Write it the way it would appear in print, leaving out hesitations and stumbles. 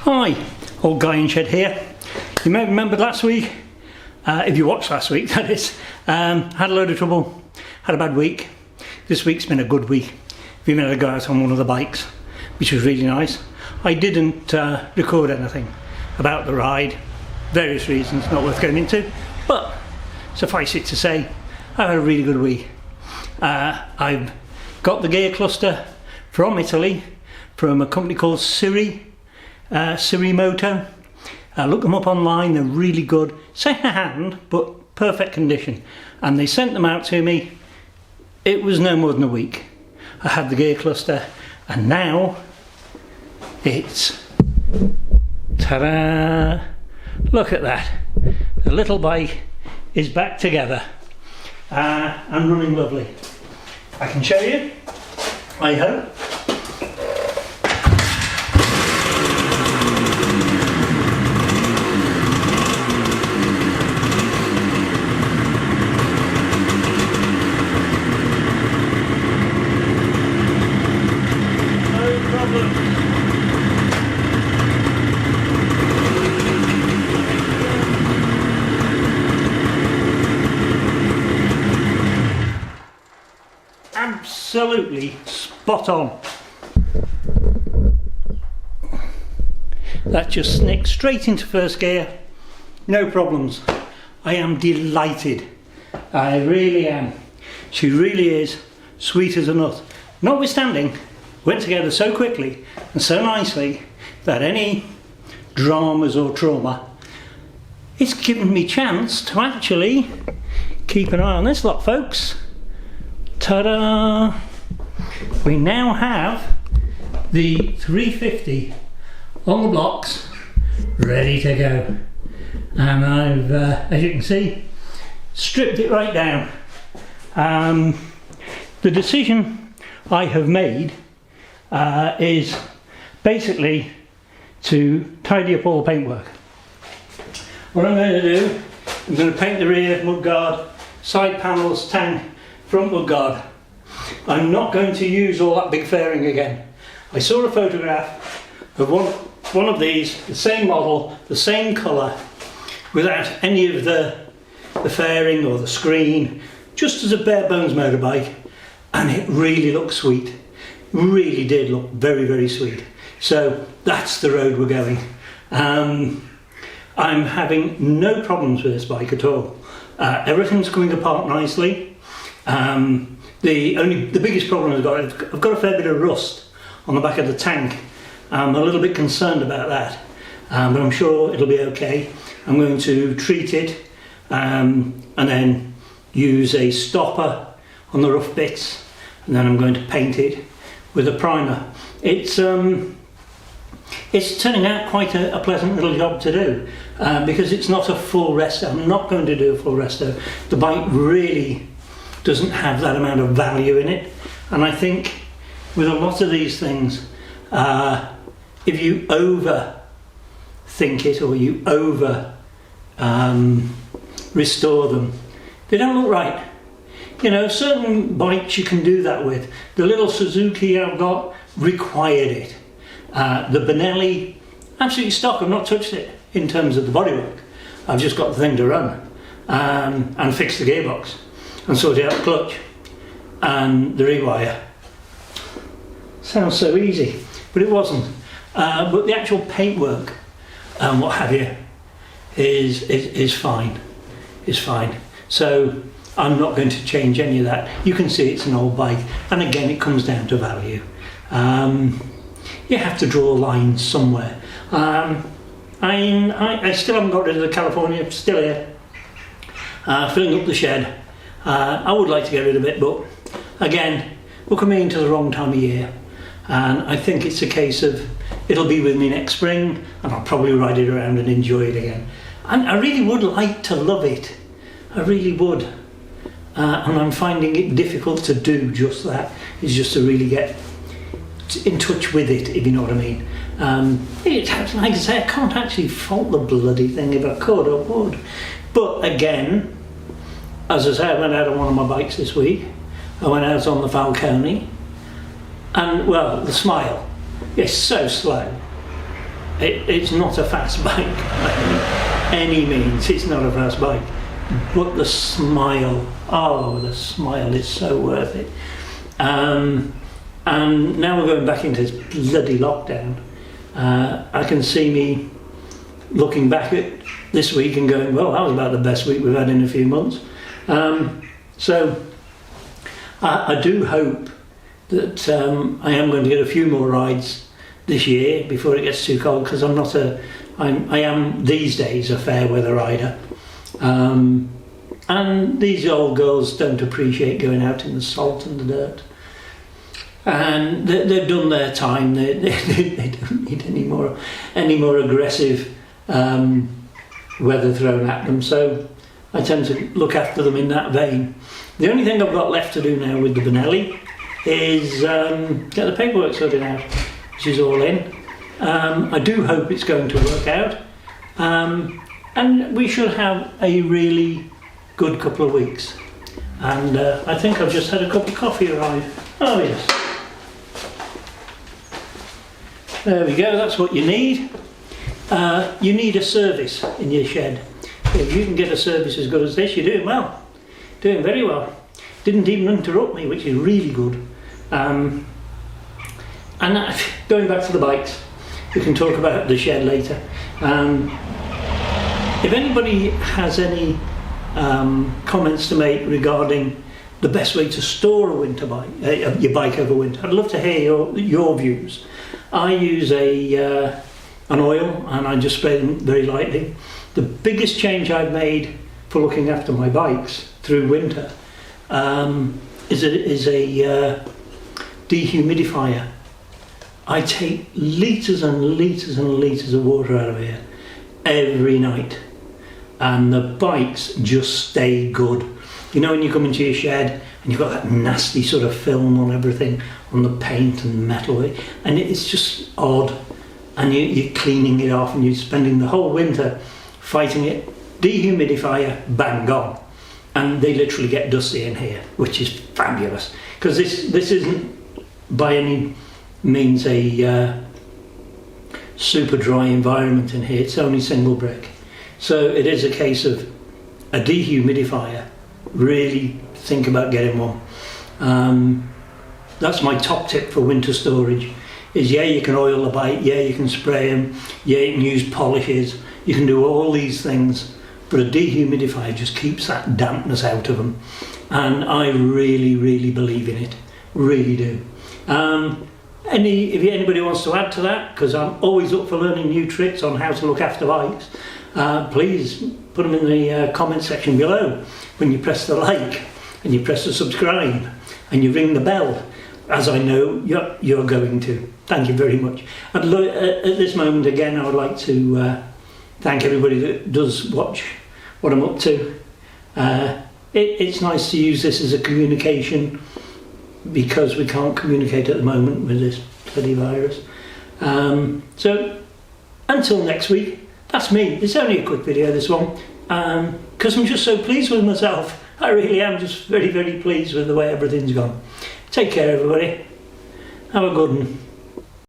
Hi, old Guy in Shed here. You may remember last week, if you watched last week that is, had a load of trouble, had a bad week. This week's been a good week. We've been able to go out on one of the bikes, which was really nice. I didn't record anything about the ride, various reasons not worth going into, but suffice it to say, I've had a really good week. I've got the gear cluster from Italy, from a company called Sirimoto. Look them up online, they're really good. Second hand, but perfect condition. And they sent them out to me. It was no more than a week. I had the gear cluster, and now it's, ta-da! Look at that. The little bike is back together and running lovely. I can show you, I hope. Absolutely spot on. That just snicked straight into first gear, no problems. I am delighted, I really am. She really is sweet as a nut. Notwithstanding, went together so quickly and so nicely that any dramas or trauma, it's given me chance to actually keep an eye on this lot, folks. Ta-da! We now have the 350 on the blocks, ready to go. And I've, as you can see, stripped it right down. The decision I have made is basically to tidy up all the paintwork. What I'm going to do, I'm going to paint the rear mudguard, side panels, tank, front mudguard. I'm not going to use all that big fairing again. I saw a photograph of one of these, the same model, the same colour, without any of the fairing or the screen, just as a bare bones motorbike, and it really looked sweet. It really did look very, very sweet. So that's the road we're going. I'm having no problems with this bike at all. Everything's coming apart nicely. The biggest problem I've got a fair bit of rust on the back of the tank. I'm a little bit concerned about that, but I'm sure it'll be okay. I'm going to treat it and then use a stopper on the rough bits, and then I'm going to paint it with a primer. It's turning out quite a pleasant little job to do because it's not a full resto. I'm not going to do a full resto. The bike really doesn't have that amount of value in it, and I think with a lot of these things, if you overthink it or you restore them, they don't look right. You know, certain bikes you can do that with. The little Suzuki I've got required it. The Benelli, absolutely stock. I've not touched it in terms of the bodywork. I've just got the thing to run and fix the gearbox and sort out the clutch and the rewire. Sounds so easy, but it wasn't. But the actual paintwork and what have you is fine. Is fine. So I'm not going to change any of that. You can see it's an old bike, and again it comes down to value. You have to draw lines somewhere. I still haven't got rid of the California, still here, filling up the shed. I would like to get rid of it, but again, we're coming into the wrong time of year, and I think it's a case of it'll be with me next spring, and I'll probably ride it around and enjoy it again. And I really would like to love it. I really would. And I'm finding it difficult to do just that, is just to really get in touch with it, if you know what I mean. Like I say, I can't actually fault the bloody thing. If I could, I would. But again, as I say, I went out on one of my bikes this week. I went out on the Falcone, and well, the Smile is so slow. It's not a fast bike by any means. It's not a fast bike, but the smile, oh, the smile is so worth it. And now we're going back into this bloody lockdown. I can see me looking back at this week and going, well, that was about the best week we've had in a few months. So I do hope that I am going to get a few more rides this year before it gets too cold, because I am these days a fair weather rider. And these old girls don't appreciate going out in the salt and the dirt. And they've done their time. They don't need any more aggressive weather thrown at them. So I tend to look after them in that vein. The only thing I've got left to do now with the Benelli is get the paperwork sorted out, which is all in. I do hope it's going to work out. And we should have a really good couple of weeks. And I think I've just had a cup of coffee arrive. Oh yes. There we go, that's what you need. You need a service in your shed. If you can get a service as good as this, you're doing well. Doing very well. Didn't even interrupt me, which is really good. And going back to the bikes, we can talk about the shed later. If anybody has any comments to make regarding the best way to store a winter bike, your bike over winter, I'd love to hear your views. I use an oil and I just spray them very lightly. The biggest change I've made for looking after my bikes through winter is a dehumidifier. I take litres and litres and litres of water out of here every night, and the bikes just stay good. You know, when you come into your shed and you've got that nasty sort of film on everything, on the paint and metal, and it's just odd, and you're cleaning it off and you're spending the whole winter fighting it. Dehumidifier, bang, gone. And they literally get dusty in here, which is fabulous, because this isn't by any means a super dry environment in here. It's only single brick, so it is a case of a dehumidifier. Really think about getting one. That's my top tip for winter storage. Is yeah, you can oil the bike, yeah, you can spray them, yeah, you can use polishes, you can do all these things, but a dehumidifier just keeps that dampness out of them, and I really, really believe in it, really do. If anybody wants to add to that, because I'm always up for learning new tricks on how to look after bikes, please put them in the comment section below. When you press the like and you press the subscribe and you ring the bell, as I know you're going to. Thank you very much. At this moment again, I would like to thank everybody that does watch what I'm up to. It's nice to use this as a communication, because we can't communicate at the moment with this bloody virus. So until next week, that's me. It's only a quick video, this one, because I'm just so pleased with myself. I really am just very, very pleased with the way everything's gone. Take care, everybody. Have a good one.